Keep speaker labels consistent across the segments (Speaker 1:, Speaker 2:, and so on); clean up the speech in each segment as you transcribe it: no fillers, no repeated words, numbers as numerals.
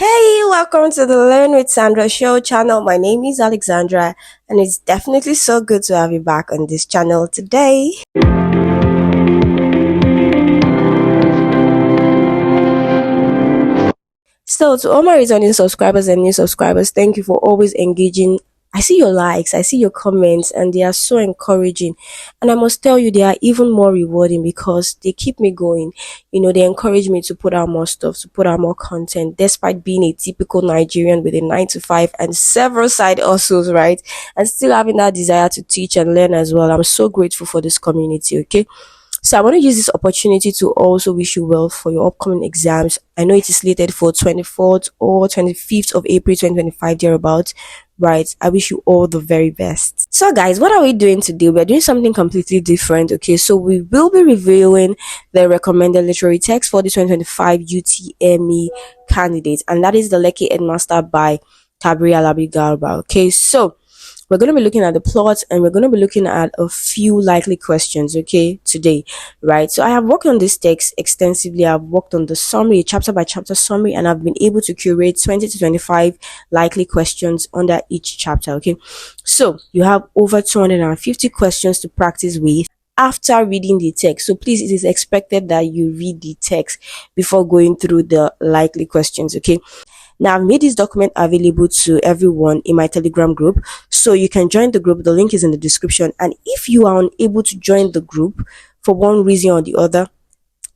Speaker 1: Hey, welcome to the Learn with Sandra show channel. My name is Alexandra, and it's definitely so good to have you back on this channel today. So, to all my returning subscribers and new subscribers, thank you for always engaging. I see your likes, I see your comments, and they are so encouraging. And I must tell you, they are even more rewarding because they keep me going. They encourage me to put out more stuff, to put out more content, despite being a typical Nigerian with a 9 to 5 and several side hustles, right? And still having that desire to teach and learn as well. I'm so grateful for this community, okay? So I want to use this opportunity to also wish you well for your upcoming exams. I know it is slated for 24th or 25th of April 2025 thereabouts. Right. I wish you all the very best. So guys, what are we doing today? We're doing something completely different. Okay, so we will be reviewing the recommended literary text for the 2025 UTME candidates, and that is the Lekki Headmaster by Kabri Alabi Garba. Okay, so we're going to be looking at the plot and we're going to be looking at a few likely questions, okay, today, right? So I have worked on this text extensively. I've worked on the summary, chapter by chapter summary, and I've been able to curate 20 to 25 likely questions under each chapter, okay? So you have over 250 questions to practice with after reading the text. So please, it is expected that you read the text before going through the likely questions, okay? Now, I've made this document available to everyone in my Telegram group, so you can join the group. The link is in the description. And if you are unable to join the group for one reason or the other,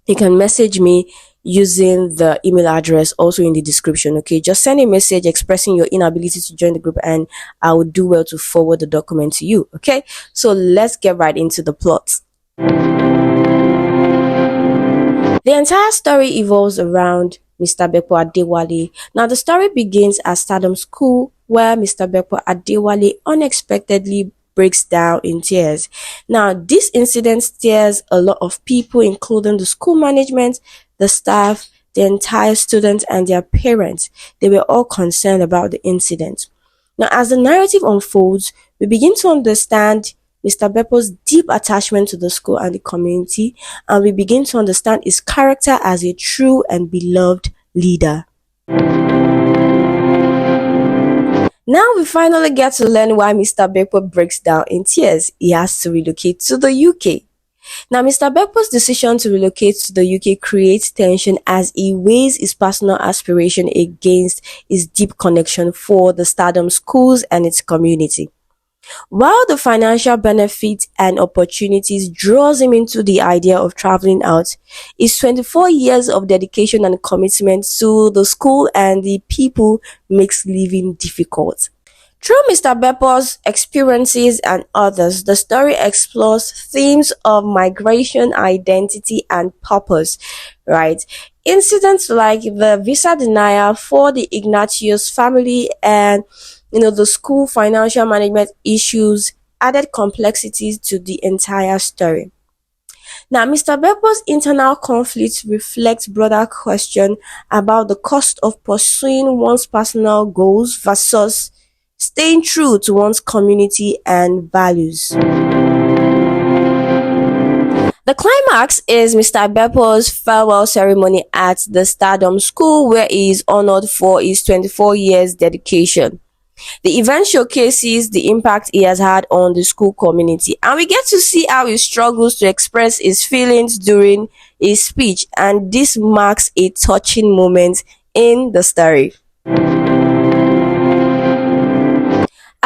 Speaker 1: you can message me using the email address also in the description. Okay, just send a message expressing your inability to join the group, and I will do well to forward the document to you. Okay, so let's get right into the plot. The entire story evolves around Mr. Beppo Adewale. Now, the story begins at Stardom School, where Mr. Beppo Adewale unexpectedly breaks down in tears. Now, this incident stirs a lot of people, including the school management, the staff, the entire students, and their parents. They were all concerned about the incident. Now, as the narrative unfolds, we begin to understand Mr. Beppo's deep attachment to the school and the community, and we begin to understand his character as a true and beloved leader. Now we finally get to learn why Mr. Beppo breaks down in tears. He has to relocate to the UK. Now, Mr. Beppo's decision to relocate to the UK creates tension as he weighs his personal aspiration against his deep connection for the Stardom schools and its community. While the financial benefits and opportunities draws him into the idea of traveling out, his 24 years of dedication and commitment to the school and the people makes living difficult. Through Mr. Beppo's experiences and others, the story explores themes of migration, identity, and purpose, right? Incidents like the visa denial for the Ignatius family and the school financial management issues added complexities to the entire story. Now, Mr. Beppo's internal conflict reflects broader question about the cost of pursuing one's personal goals versus staying true to one's community and values. The climax is Mr. Beppo's farewell ceremony at the Stardom School, where he is honored for his 24 years dedication. The event showcases the impact he has had on the school community, and we get to see how he struggles to express his feelings during his speech, and this marks a touching moment in the story.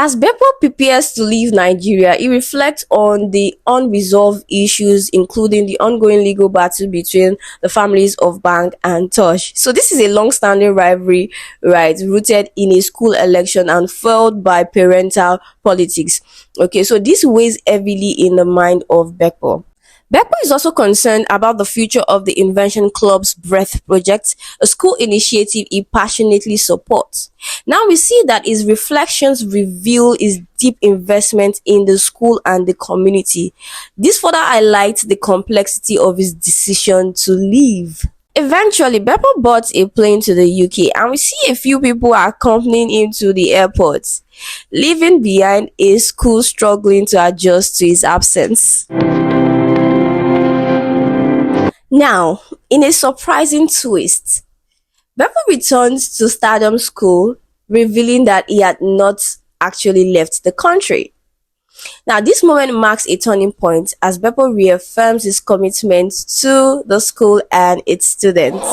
Speaker 1: As Beppo prepares to leave Nigeria, he reflects on the unresolved issues, including the ongoing legal battle between the families of Bang and Tosh. So this is a long-standing rivalry, right, rooted in a school election and fueled by parental politics. Okay, so this weighs heavily in the mind of Beppo. Beppo is also concerned about the future of the Invention Club's Breath project, a school initiative he passionately supports. Now we see that his reflections reveal his deep investment in the school and the community. This further highlights the complexity of his decision to leave. Eventually, Beppo bought a plane to the UK, and we see a few people accompanying him to the airport, leaving behind a school struggling to adjust to his absence. Now, in a surprising twist, Beppo returns to Stardom School, revealing that he had not actually left the country. Now, this moment marks a turning point as Beppo reaffirms his commitment to the school and its students.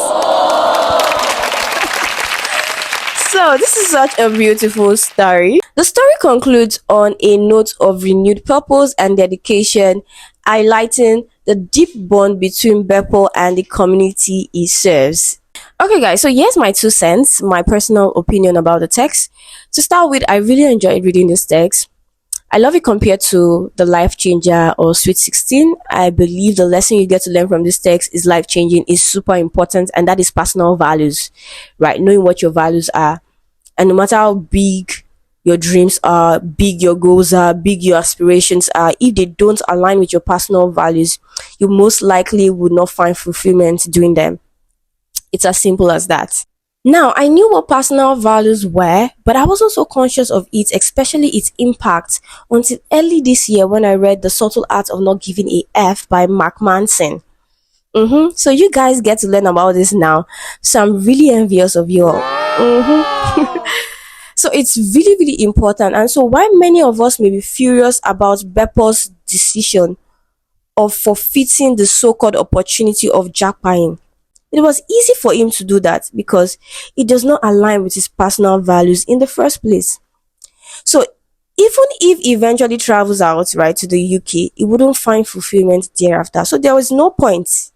Speaker 1: So, this is such a beautiful story. The story concludes on a note of renewed purpose and dedication, highlighting the deep bond between Beppo and the community he serves. Okay, guys, so here's my 2 cents, my personal opinion about the text. To start with, I really enjoyed reading this text. I love it compared to the Life Changer or Sweet 16. I believe the lesson you get to learn from this text is life changing, is super important, and that is personal values, right? Knowing what your values are. And no matter how big your dreams are, big your goals are, big your aspirations are, if they don't align with your personal values, you most likely would not find fulfillment doing them. It's as simple as that. Now, I knew what personal values were, but I was also conscious of it, especially its impact, until early this year when I read The Subtle Art of Not Giving a F by Mark Manson. So you guys get to learn about this now. So I'm really envious of you all. So it's really, really important. And so while many of us may be furious about Beppo's decision of forfeiting the so-called opportunity of jackpotting, it was easy for him to do that because it does not align with his personal values in the first place. So even if he eventually travels out, right, to the UK, he wouldn't find fulfillment thereafter. So there was no point,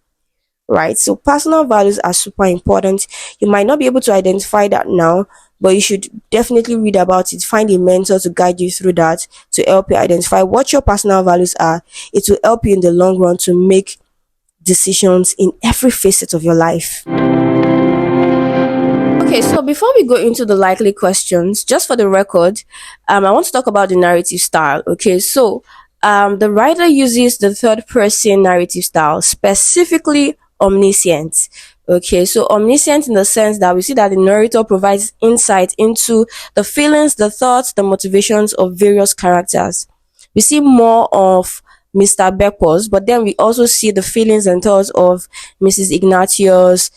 Speaker 1: right? So personal values are super important. You might not be able to identify that now, but you should definitely read about it. Find a mentor to guide you through that, to help you identify what your personal values are. It will help you in the long run to make decisions in every facet of your life. Okay, so before we go into the likely questions, just for the record, I want to talk about the narrative style. Okay, so the writer uses the third person narrative style, specifically omniscient. Okay, so omniscient in the sense that we see that the narrator provides insight into the feelings, the thoughts, the motivations of various characters. We see more of Mr. Beppo's, but then we also see the feelings and thoughts of Mrs. Ignatius,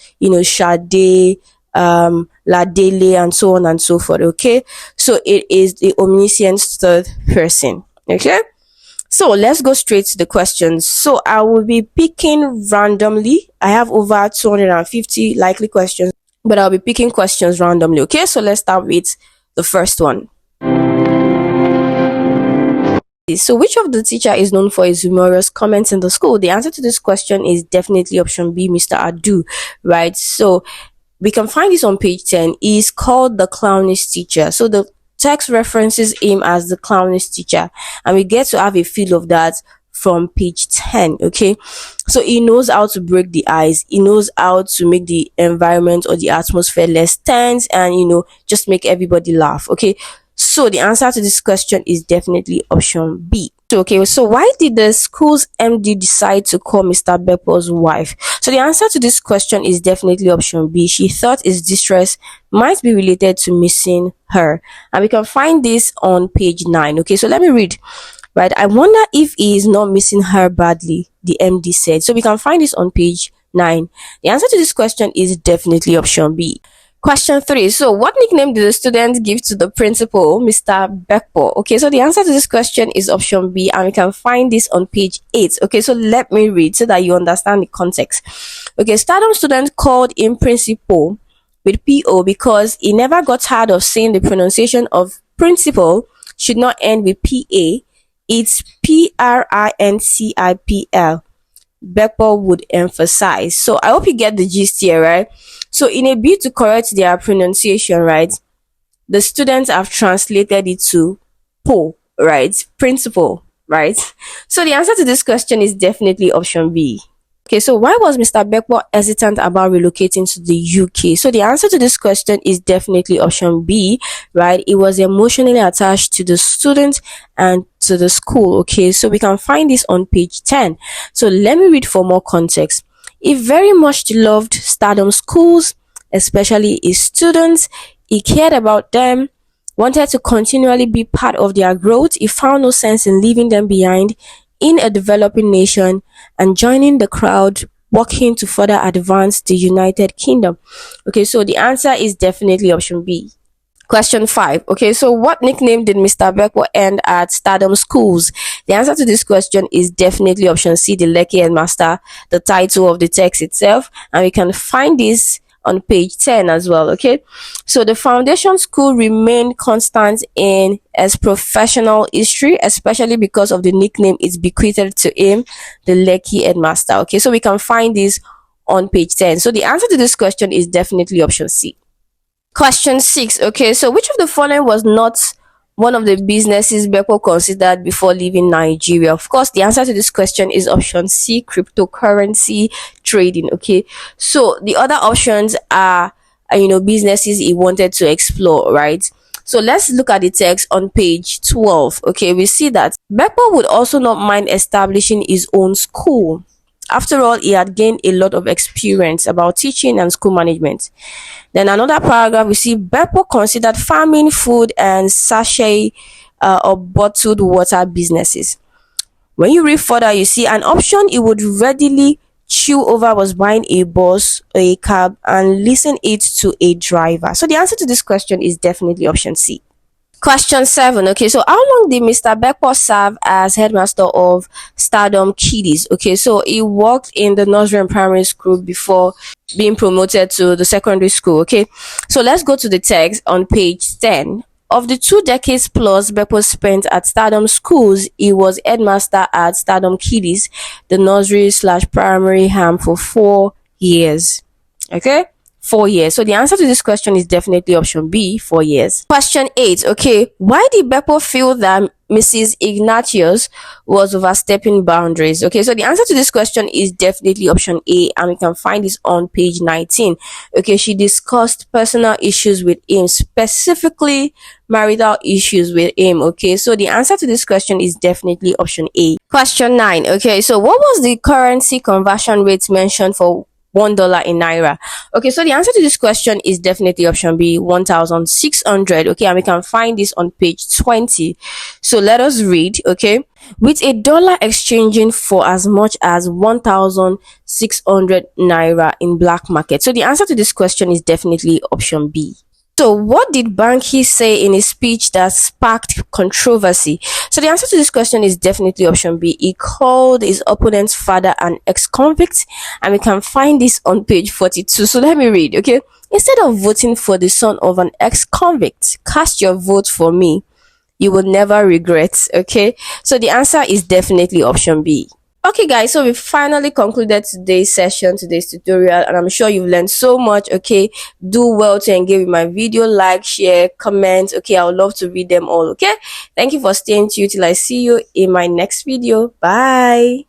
Speaker 1: Sade, Ladele, and so on and so forth. Okay, so it is the omniscient third person. Okay, so let's go straight to the questions. So I will be picking randomly. I have over 250 likely questions, but I'll be picking questions randomly. Okay, so let's start with the first one. So which of the teacher is known for his humorous comments in the school? The answer to this question is definitely option B, Mr. Adu, right? So we can find this on page 10. He's called the clownish teacher. So the text references him as the clownish teacher, and we get to have a feel of that from page 10. Okay, so he knows how to break the ice. He knows how to make the environment or the atmosphere less tense and just make everybody laugh. Okay, so the answer to this question is definitely option B. Okay, so why did the school's MD decide to call Mr. Beppo's wife? So the answer to this question is definitely option B. She thought his distress might be related to missing her, and we can find this on page 9. Okay, so let me read. Right, I wonder if he is not missing her badly, the MD said. So we can find this on page 9. The answer to this question is definitely option B. Question 3. So what nickname did the student give to the principal, Mr. Beppo? Okay, so the answer to this question is option B, and we can find this on page 8. Okay, so let me read so that you understand the context. Okay, Stardom student called him principal with PO because he never got tired of saying the pronunciation of principal should not end with PA. It's PRINCIPL. Beppo would emphasize. So I hope you get the gist here, right? So in a bid to correct their pronunciation, right, the students have translated it to Po, right? Principal, right? So the answer to this question is definitely option B. Okay, so why was Mr. Beppo hesitant about relocating to the UK? So the answer to this question is definitely option B, right? It was emotionally attached to the student and to the school. Okay, so we can find this on page 10. So let me read for more context. He very much loved Stardom schools, especially his students. He cared about them, wanted to continually be part of their growth. He found no sense in leaving them behind in a developing nation and joining the crowd working to further advance the United Kingdom. Okay, so the answer is definitely option B. Question 5. Okay, so what nickname did Mr. Beckwell earn at Stardom Schools? The answer to this question is definitely option C, the Lekki Headmaster, the title of the text itself. And we can find this on page 10 as well. Okay, so the foundation school remained constant in its professional history, especially because of the nickname it's bequeathed to him, the Lekki Headmaster. Okay, so we can find this on page 10. So the answer to this question is definitely option C. Question 6. Okay, so which of the following was not one of the businesses Beppo considered before leaving Nigeria? Of course, the answer to this question is option C, cryptocurrency trading. Okay, so the other options are, businesses he wanted to explore, right? So let's look at the text on page 12. Okay, we see that Beppo would also not mind establishing his own school. After all, he had gained a lot of experience about teaching and school management. Then another paragraph, we see Beppo considered farming, food, and sachet or bottled water businesses. When you read further, you see an option he would readily chew over was buying a bus or a cab and leasing it to a driver. So the answer to this question is definitely option C. Question 7. Okay, so how long did Mr. Beckpo serve as headmaster of Stardom Kiddies? Okay, so he worked in the nursery and primary school before being promoted to the secondary school. Okay, so let's go to the text on page 10. Of the 2 decades plus Beckpo spent at Stardom schools, he was headmaster at Stardom Kiddies, the nursery slash primary ham, for 4 years. Okay, 4 years. So the answer to this question is definitely option B, 4 years. Question 8. Okay, why did Beppo feel that Mrs. Ignatius was overstepping boundaries? Okay, so the answer to this question is definitely option A, and we can find this on page 19. Okay, she discussed personal issues with him, specifically marital issues with him. Okay, so the answer to this question is definitely option A. Question 9. Okay, so what was the currency conversion rate mentioned for $1 in naira? Okay, so the answer to this question is definitely option B, 1,600. Okay, and we can find this on page 20. So let us read. Okay, with a dollar exchanging for as much as 1,600 naira in black market. So the answer to this question is definitely option B. So what did Banky say in his speech that sparked controversy? So the answer to this question is definitely option B. He called his opponent's father an ex-convict, and we can find this on page 42. So let me read. Okay, instead of voting for the son of an ex-convict, cast your vote for me. You will never regret. Okay, so the answer is definitely option B. Okay guys, so we finally concluded today's session, today's tutorial, and I'm sure you've learned so much. Okay, do well to engage with my video, like, share, comment. Okay, I would love to read them all. Okay, thank you for staying tuned till I see you in my next video. Bye.